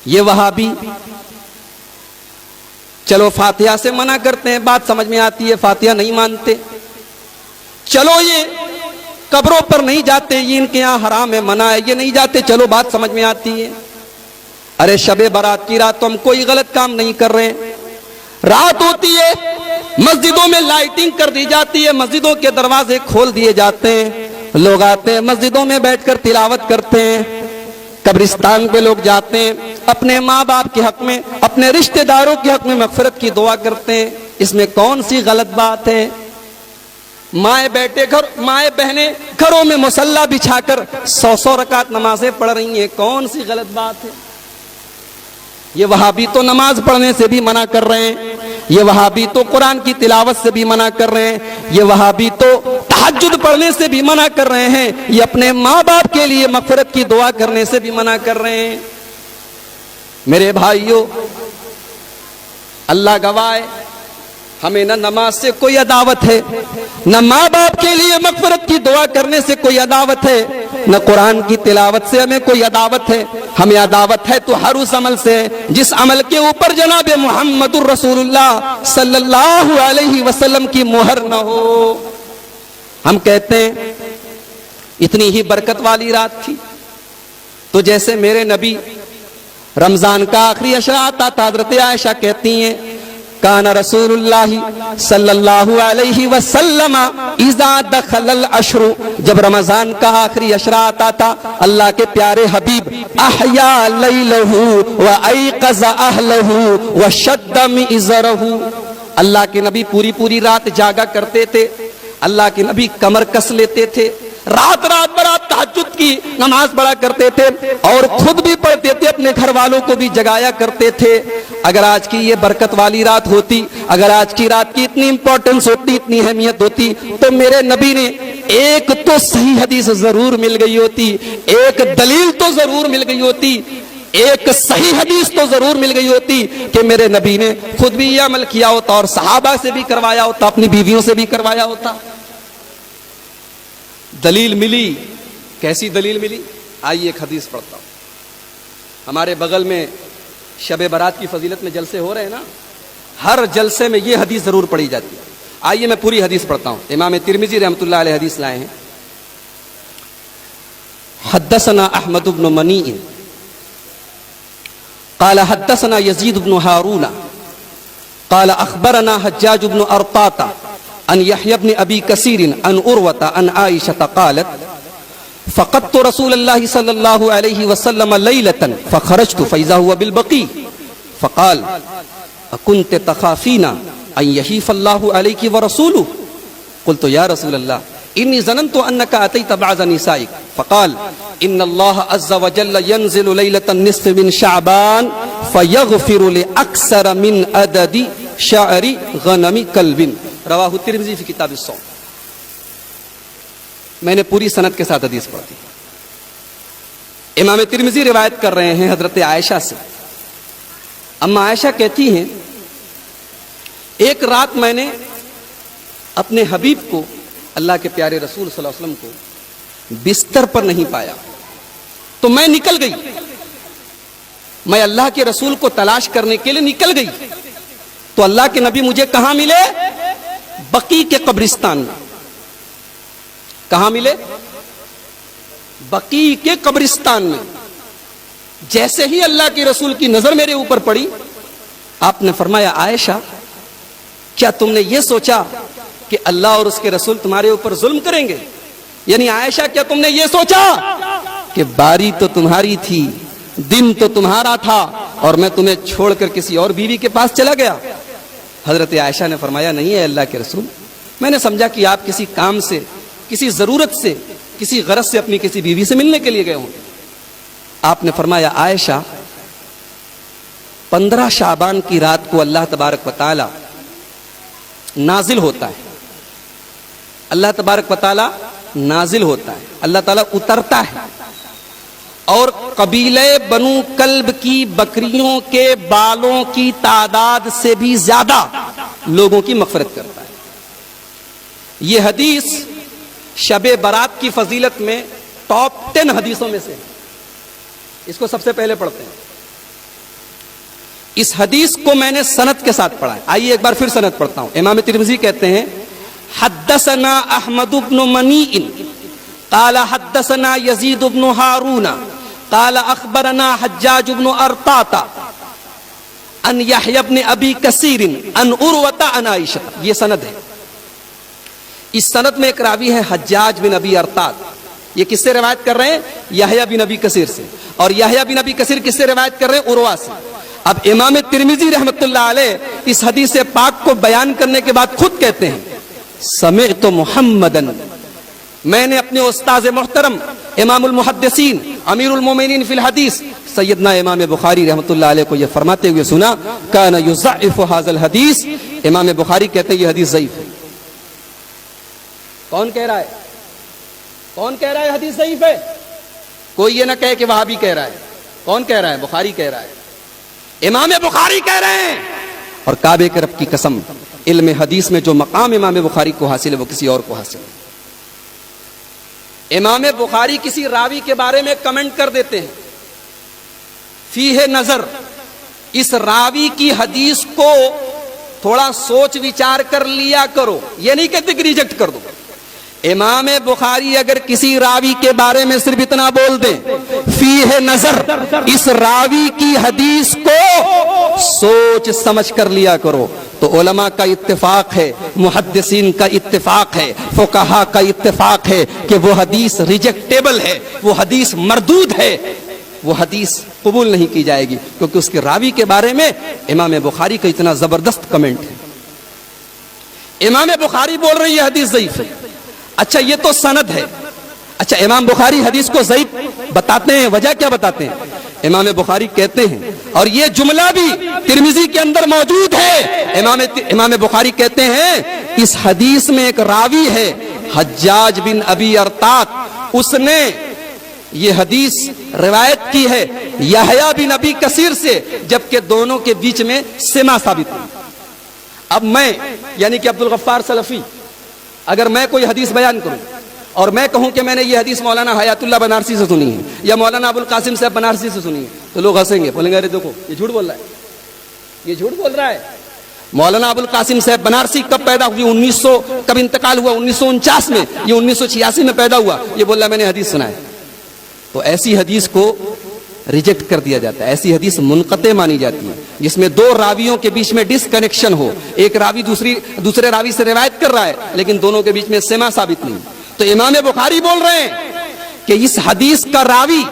یہ وہابی چلو فاتحہ سے منع کرتے ہیں، بات سمجھ میں آتی ہے، فاتحہ نہیں مانتے. چلو یہ قبروں پر نہیں جاتے، یہ ان کے یہاں حرام ہے، منع ہے، یہ نہیں جاتے، چلو بات سمجھ میں آتی ہے. ارے شب برات کی رات تو ہم کوئی غلط کام نہیں کر رہے ہیں. رات ہوتی ہے، مسجدوں میں لائٹنگ کر دی جاتی ہے، مسجدوں کے دروازے کھول دیے جاتے ہیں، لوگ آتے ہیں مسجدوں میں بیٹھ کر تلاوت کرتے ہیں. قبرستان پہ لوگ جاتے ہیں، اپنے ماں باپ کے حق میں، اپنے رشتہ داروں کے حق میں مغفرت کی دعا کرتے ہیں. اس میں کون سی غلط بات ہے؟ مائیں بہنیں گھروں میں مصلی بچھا کر 100 رکعت نمازیں پڑھ رہی ہیں، کون سی غلط بات ہے؟ یہ وہابی تو نماز پڑھنے سے بھی منع کر رہے ہیں، یہ وہابی تو قرآن کی تلاوت سے بھی منع کر رہے ہیں، یہ وہابی تو تہجد پڑھنے سے بھی منع کر رہے ہیں، یہ اپنے ماں باپ کے لیے مغفرت کی دعا کرنے سے بھی منع کر رہے ہیں. میرے بھائیوں، اللہ گواہ ہے، ہمیں نہ نماز سے کوئی عداوت ہے، نہ ماں باپ کے لیے مغفرت کی دعا کرنے سے کوئی عداوت ہے، نہ قرآن کی تلاوت سے ہمیں کوئی عداوت ہے. ہمیں عداوت ہے تو ہر اس عمل سے جس عمل کے اوپر جناب محمد الرسول اللہ صلی اللہ علیہ وسلم کی مہر نہ ہو. ہم کہتے ہیں اتنی ہی برکت والی رات تھی تو جیسے میرے نبی رمضان کا آخری عشرہ آتا تھا، حضرت عائشہ کہتی ہیں کان رسول اللہ صلی اللہ علیہ وسلم اذا دخل العشر، جب رمضان کا آخری عشرہ آتا تھا اللہ کے پیارے حبیب احیا لیلہ وایقظ اہلہ وشد مئزرہ، اللہ کے نبی پوری رات جاگا کرتے تھے، اللہ کے نبی کمر کس لیتے تھے، رات بھر تہجد کی نماز پڑھا کرتے تھے اور خود بھی پڑھتے تھے، اپنے گھر والوں کو بھی جگایا کرتے تھے. اگر آج کی یہ برکت والی رات ہوتی، اگر آج کی رات کی اتنی امپورٹنس ہوتی، اتنی اہمیت ہوتی، تو میرے نبی نے ایک تو صحیح حدیث ضرور مل گئی ہوتی، ایک دلیل تو ضرور مل گئی ہوتی، ایک صحیح حدیث تو ضرور مل گئی ہوتی کہ میرے نبی نے خود بھی یہ عمل کیا ہوتا اور صحابہ سے بھی کروایا ہوتا، اپنی بیویوں سے بھی کروایا ہوتا. دلیل ملی، کیسی دلیل ملی؟ آئیے ایک حدیث پڑھتا ہوں. ہمارے بغل میں شب برات کی فضیلت میں جلسے ہو رہے ہیں نا، ہر جلسے میں یہ حدیث ضرور پڑھی جاتی ہے. آئیے میں پوری حدیث پڑھتا ہوں. امام ترمذی رحمۃ اللہ علیہ حدیث لائے ہیں. حدثنا احمد بن منیع قال حدثنا یزید بن ہارون قال اخبرنا حجاج بن ارطاط عن يحيى بن ابي كثير عن عروة عن عائشة قالت فقدت رسول الله صلى الله عليه وسلم ليلة فخرجت فإذا هو بالبقيع فقال أكنت تخافين أن يحيف الله عليك ورسوله؟ قلت يا رسول الله إني ظننت أنك أتيت بعض نسائك. فقال إن الله عز وجل ينزل ليلة النصف من شعبان فيغفر لأكثر من عدد شعر غنم كلب. رواہ ترمذی فی کتاب الصوم. میں نے پوری سند کے ساتھ حدیث پڑھی. امام ترمذی روایت کر رہے ہیں حضرت عائشہ سے. اما عائشہ کہتی ہیں ایک رات میں نے اپنے حبیب کو، اللہ کے پیارے رسول صلی اللہ علیہ وسلم کو بستر پر نہیں پایا تو میں نکل گئی، میں اللہ کے رسول کو تلاش کرنے کے لیے نکل گئی تو اللہ کے نبی مجھے کہاں ملے؟ بقیع کے قبرستان میں. کہاں ملے؟ بقیع کے قبرستان میں. جیسے ہی اللہ کے رسول کی نظر میرے اوپر پڑی، آپ نے فرمایا عائشہ کیا تم نے یہ سوچا کہ اللہ اور اس کے رسول تمہارے اوپر ظلم کریں گے؟ یعنی عائشہ کیا تم نے یہ سوچا کہ باری تو تمہاری تھی، دن تو تمہارا تھا اور میں تمہیں چھوڑ کر کسی اور بیوی کے پاس چلا گیا؟ حضرت عائشہ نے فرمایا نہیں ہے اللہ کے رسول، میں نے سمجھا کہ آپ کسی کام سے، کسی ضرورت سے، کسی غرض سے اپنی کسی بیوی سے ملنے کے لیے گئے ہوں. آپ نے فرمایا عائشہ 15 شعبان کی رات کو اللہ تبارک و تعالی نازل ہوتا ہے، اللہ تبارک و تعالی نازل ہوتا ہے، اللہ تعالی اترتا ہے اور قبیلے بنو کلب کی بکریوں کے بالوں کی تعداد سے بھی زیادہ لوگوں کی مغفرت کرتا ہے. یہ حدیث شب برات کی فضیلت میں ٹاپ 10 حدیثوں میں سے. اس کو سب سے پہلے پڑھتے ہیں. اس حدیث کو میں نے سند کے ساتھ پڑھا ہے. آئیے ایک بار پھر سند پڑھتا ہوں. امام ترمذی کہتے ہیں حدثنا احمد بن منیع قال حدثنا یزید بن ہارون قال اخبرنا حجاج بن ارطاط ان یحیی بن ابی کثیر ان عروۃ عن عائشہ. یہ سند ہے. اس سند میں ایک راوی ہے حجاج بن ابی ارطاط. یہ کس سے روایت کر رہے ہیں؟ یحییٰ بن ابی کثیر سے. اور یحییٰ بن ابی کثیر کس سے روایت کر رہے ہیں؟ عروہ سے. اب امام ترمذی رحمۃ اللہ علیہ اس حدیث پاک کو بیان کرنے کے بعد خود کہتے ہیں سمعت محمدن، میں نے اپنے استاذ محترم امام المحدثین امیر المومنین فی الحدیث سیدنا امام بخاری رحمۃ اللہ علیہ کو یہ فرماتے ہوئے سنا کان یضعف ھذا الحدیث. امام بخاری کہتے ہیں یہ حدیث ضعیف ہے. کون کہہ رہا ہے؟ کون کہہ رہا ہے حدیث ضعیف ہے؟ کوئی یہ نہ کہے کہ وہابی کہہ رہا ہے. کون کہہ رہا ہے؟ بخاری کہہ رہا ہے. امام بخاری کہہ رہے ہیں. اور کعبے کے رب کی قسم، علم حدیث میں جو مقام امام بخاری کو حاصل ہے وہ کسی اور کو حاصل ہے. امام بخاری کسی راوی کے بارے میں کمنٹ کر دیتے ہیں فیہ نظر، اس راوی کی حدیث کو تھوڑا سوچ وچار کر لیا کرو. یہ نہیں کہتے کہ ریجیکٹ کر دو. امام بخاری اگر کسی راوی کے بارے میں صرف اتنا بول دیں فیہ نظر، اس راوی کی حدیث کو سوچ سمجھ کر لیا کرو، تو علماء کا اتفاق ہے، محدثین کا اتفاق ہے، فقہاء کا اتفاق ہے کہ وہ حدیث ریجیکٹیبل ہے، وہ حدیث مردود ہے، وہ حدیث قبول نہیں کی جائے گی، کیونکہ اس کے راوی کے بارے میں امام بخاری کا اتنا زبردست کمنٹ ہے. امام بخاری بول رہے ہیں یہ حدیث ضعیف ہے. اچھا یہ تو سند ہے. اچھا امام بخاری حدیث کو ضعیف بتاتے ہیں، وجہ کیا بتاتے ہیں؟ امام بخاری کہتے ہیں، اور یہ جملہ بھی ترمذی کے اندر موجود ہے، امام بخاری کہتے ہیں اس حدیث میں ایک راوی ہے حجاج بن ابی ارطاط، اس نے یہ حدیث روایت کی ہے یحییٰ بن ابی کثیر سے، جبکہ دونوں کے بیچ میں سما ثابت ہے. اب میں یعنی کہ عبد الغفار سلفی اگر میں کوئی حدیث بیان کروں اور میں کہوں کہ میں نے یہ حدیث مولانا حیات اللہ بنارسی سے سنی ہے یا مولانا ابو القاسم صاحب بنارسی سے سنی ہے، تو لوگ ہنسیں گے، بولیں گے ارے دیکھو یہ جھوٹ بول رہا ہے، یہ جھوٹ بول رہا ہے. مولانا ابو القاسم صاحب بنارسی کب پیدا ہوئی؟ کب انتقال ہوا؟ 1949 میں. یہ 1986 میں پیدا ہوا. یہ بول رہا ہے میں نے حدیث سنا ہے. تو ایسی حدیث کو ریجیکٹ کر دیا جاتا ہے. ایسی حدیث منقطع مانی جاتی ہے جس میں دو راویوں کے بیچ میں ڈس کنیکشن ہو، ایک راوی دوسرے راوی سے روایت کر رہا ہے لیکن دونوں کے بیچ میں سما ثابت نہیں. تو امام بخاری بول رہے ہیں کہ اس حدیث کا راوی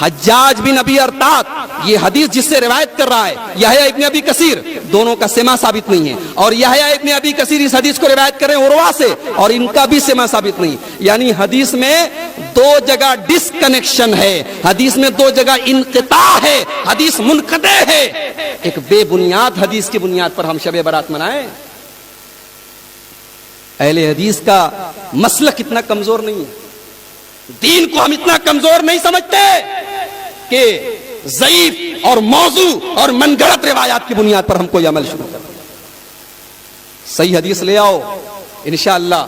حجاج بن ابی ارطاط، یہ حدیث جس سے روایت کر رہا ہے یحییٰ ابن ابی کثیر، دونوں کا سما ثابت نہیں ہے. اور یحییٰ ابن ابی کثیر اس حدیث کو روایت کر رہے ہیں عروہ سے، اور ان کا بھی سما ثابت نہیں. یعنی حدیث میں دو جگہ ڈس کنیکشن ہے، حدیث میں دو جگہ انقطاع ہے، حدیث منقطع ہے. ایک بے بنیاد حدیث کی بنیاد پر ہم شب برات منائیں؟ اہل حدیث کا مسلک اتنا کمزور نہیں ہے، دین کو ہم اتنا کمزور نہیں سمجھتے کہ ضعیف اور موضوع اور من گھڑت روایات کی بنیاد پر ہم کوئی عمل شروع کریں. صحیح حدیث لے آؤ، انشاءاللہ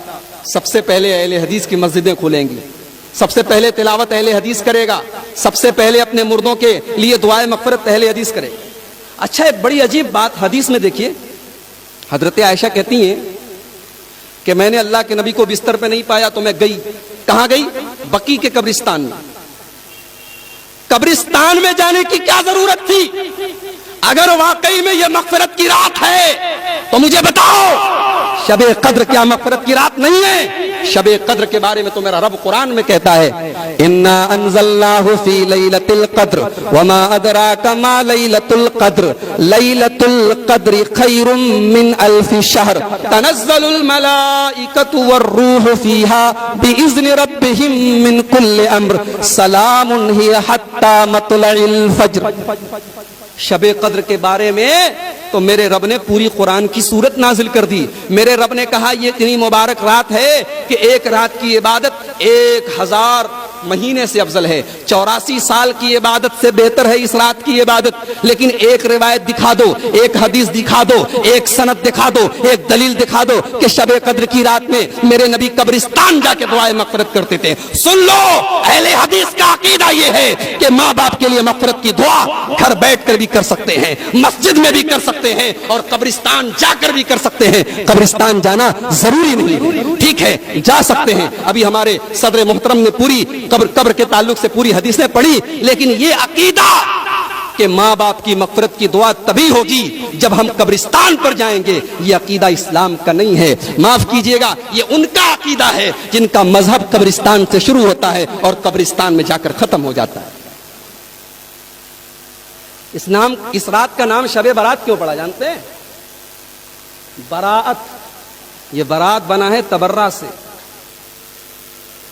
سب سے پہلے اہل حدیث کی مسجدیں کھولیں گی، سب سے پہلے تلاوت اہل حدیث کرے گا، سب سے پہلے اپنے مردوں کے لیے دعائے مغفرت اہل حدیث کرے. اچھا ایک بڑی عجیب بات حدیث میں دیکھیے، حضرت عائشہ کہتی ہیں کہ میں نے اللہ کے نبی کو بستر پہ نہیں پایا تو میں گئی. کہاں گئی؟ بقیع کے قبرستان میں. قبرستان میں جانے کی کیا ضرورت تھی؟ اگر واقعی میں یہ مغفرت کی رات ہے تو مجھے بتاؤ، شب قدر کیا مغفرت کی رات نہیں ہے؟ شب قدر کے بارے میں تو میرا رب قرآن میں کہتا ہے انا انزلناہ فی لیلۃ القدر وما ادراک ما لیلۃ القدر لیلۃ القدر خیر من الف شہر تنزل الملائکۃ والروح فیہا باذن ربہم من کل امر سلام ہی حتی مطلع الفجر. شب قدر کے بارے میں تو میرے رب نے پوری قرآن کی سورت نازل کر دی. میرے رب نے کہا یہ اتنی مبارک رات ہے کہ ایک رات کی عبادت 1000 مہینے سے افضل ہے، 84 سال کی عبادت سے بہتر ہے اس رات کی عبادت۔ لیکن ایک روایت دکھا دو، ایک حدیث دکھا دو، ایک سند دکھا دو، ایک دلیل دکھا دو کہ شب قدر کی رات میں میرے نبی قبرستان جا کے دعائیں مغفرت کرتے تھے۔ سن لو، اہل حدیث کا عقیدہ یہ ہے کہ ماں باپ کے لیے مغفرت کی دعا گھر بیٹھ کر بھی کر سکتے ہیں، مسجد میں بھی کر سکتے ہیں، اور قبرستان جا کر بھی کر سکتے ہیں۔ قبرستان جانا ضروری نہیں، ٹھیک ہے جا سکتے ہیں۔ ابھی ہمارے صدر محترم نے پوری قبر کے تعلق سے پوری حدیثیں پڑھی، لیکن یہ عقیدہ کہ ماں باپ کی مغفرت کی دعا تبھی ہوگی جب ہم قبرستان پر جائیں گے، یہ عقیدہ اسلام کا نہیں ہے۔ معاف کیجئے گا، یہ ان کا عقیدہ ہے جن کا مذہب قبرستان سے شروع ہوتا ہے اور قبرستان میں جا کر ختم ہو جاتا ہے۔ اس رات کا نام شب برات کیوں پڑا جانتے ہیں؟ براءت، یہ براءت بنا ہے تبرہ سے،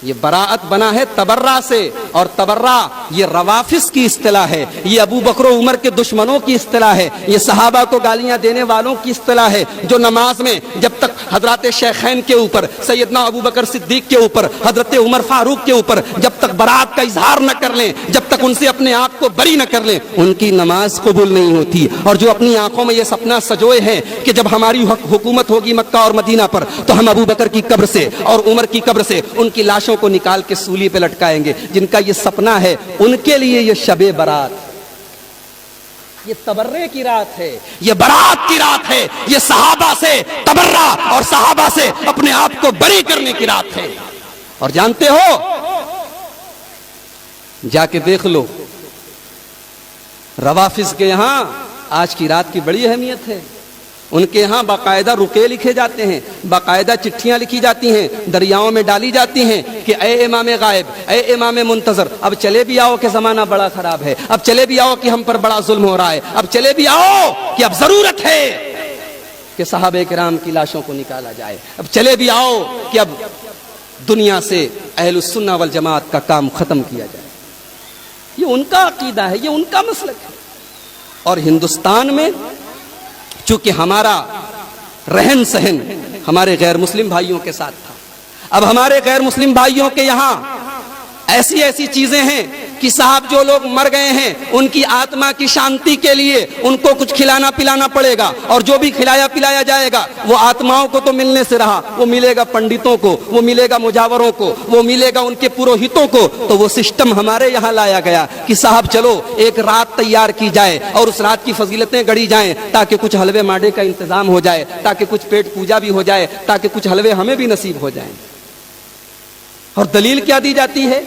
یہ براءت بنا ہے تبرہ سے، اور تبرہ یہ روافض کی اصطلاح ہے، یہ ابو بکر و عمر کے دشمنوں کی اصطلاح ہے، یہ صحابہ کو گالیاں دینے والوں کی اصطلاح ہے، جو نماز میں جب تک حضرات شیخین کے اوپر، سیدنا ابو بکر صدیق کے اوپر، حضرت عمر فاروق کے اوپر جب تک براءت کا اظہار نہ کر لیں، جب تک ان سے اپنے آپ کو بری نہ کر لیں، ان کی نماز قبول نہیں ہوتی۔ اور جو اپنی آنکھوں میں یہ سپنا سجوئے ہیں کہ جب ہماری حکومت ہوگی مکہ اور مدینہ پر تو ہم ابو بکر کی قبر سے اور عمر کی قبر سے ان کی لاشوں کو نکال کے سولی پہ لٹکائیں گے، جن کا یہ سپنا ہے ان کے لیے یہ شب برات، یہ تبرے کی رات ہے، یہ برات کی رات ہے، یہ صحابہ سے تبرہ اور صحابہ سے اپنے آپ کو بری کرنے کی رات ہے۔ اور جانتے ہو، جا کے دیکھ لو روافض کے یہاں آج کی رات کی بڑی اہمیت ہے۔ ان کے ہاں باقاعدہ رقعے لکھے جاتے ہیں، باقاعدہ چٹھیاں لکھی جاتی ہیں، دریاؤں میں ڈالی جاتی ہیں کہ اے امام غائب، اے امام منتظر، اب چلے بھی آؤ کہ زمانہ بڑا خراب ہے، اب چلے بھی آؤ کہ ہم پر بڑا ظلم ہو رہا ہے، اب چلے بھی آؤ کہ اب ضرورت ہے کہ صحابہ کرام کی لاشوں کو نکالا جائے، اب چلے بھی آؤ کہ اب دنیا سے اہل السنہ والجماعت کا کام ختم کیا جائے۔ یہ ان کا عقیدہ ہے، یہ ان کا مسلک ہے۔ اور ہندوستان میں چونکہ ہمارا رہن سہن ہمارے غیر مسلم بھائیوں کے ساتھ تھا، اب ہمارے غیر مسلم بھائیوں کے یہاں ایسی ایسی چیزیں ہیں کہ صاحب جو لوگ مر گئے ہیں ان کی آتما کی شانتی کے لیے ان کو کچھ کھلانا پلانا پڑے گا، اور جو بھی کھلایا پلایا جائے گا وہ آتماؤں کو تو ملنے سے رہا، وہ ملے گا پنڈتوں کو، وہ ملے گا مجاوروں کو، وہ ملے گا ان کے پروہتوں کو۔ تو وہ سسٹم ہمارے یہاں لایا گیا کہ صاحب چلو ایک رات تیار کی جائے اور اس رات کی فضیلتیں گڑھی جائیں تاکہ کچھ حلوے ماڈے کا انتظام ہو جائے، تاکہ کچھ پیٹ پوجا بھی ہو جائے، تاکہ کچھ حلوے ہمیں بھی نصیب ہو جائیں۔ اور دلیل کیا دی جاتی ہے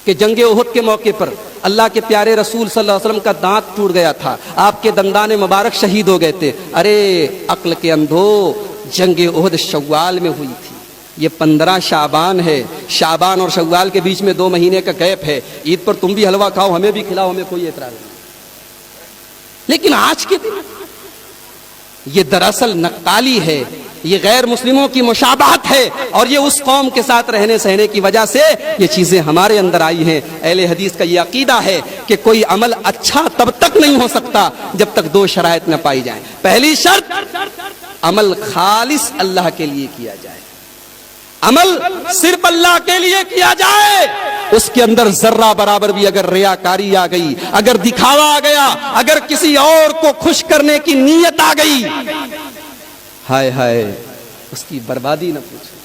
کہ جنگ احد کے موقع پر اللہ کے پیارے رسول صلی اللہ علیہ وسلم کا دانت ٹوٹ گیا تھا، آپ کے دندان مبارک شہید ہو گئے تھے۔ ارے عقل کے اندھو، جنگ احد شوال میں ہوئی تھی، یہ 15 شعبان ہے، شعبان اور شوال کے بیچ میں 2 مہینے کا گیپ ہے۔ عید پر تم بھی حلوہ کھاؤ، ہمیں بھی کھلاؤ، ہمیں کوئی اعتراض نہیں۔ لیکن آج کے دن یہ دراصل نقالی ہے، یہ غیر مسلموں کی مشابہت ہے، اور یہ اس قوم کے ساتھ رہنے سہنے کی وجہ سے یہ چیزیں ہمارے اندر آئی ہیں۔ اہل حدیث کا یہ عقیدہ ہے کہ کوئی عمل اچھا تب تک نہیں ہو سکتا جب تک 2 شرائط نہ پائی جائیں۔ پہلی شرط، عمل خالص اللہ کے لیے کیا جائے، عمل صرف اللہ کے لیے کیا جائے، اس کے اندر ذرہ برابر بھی اگر ریاکاری آ گئی، اگر دکھاوا آ گیا، اگر کسی اور کو خوش کرنے کی نیت آ گئی، ہائے ہائے اس کی بربادی نہ پوچھو۔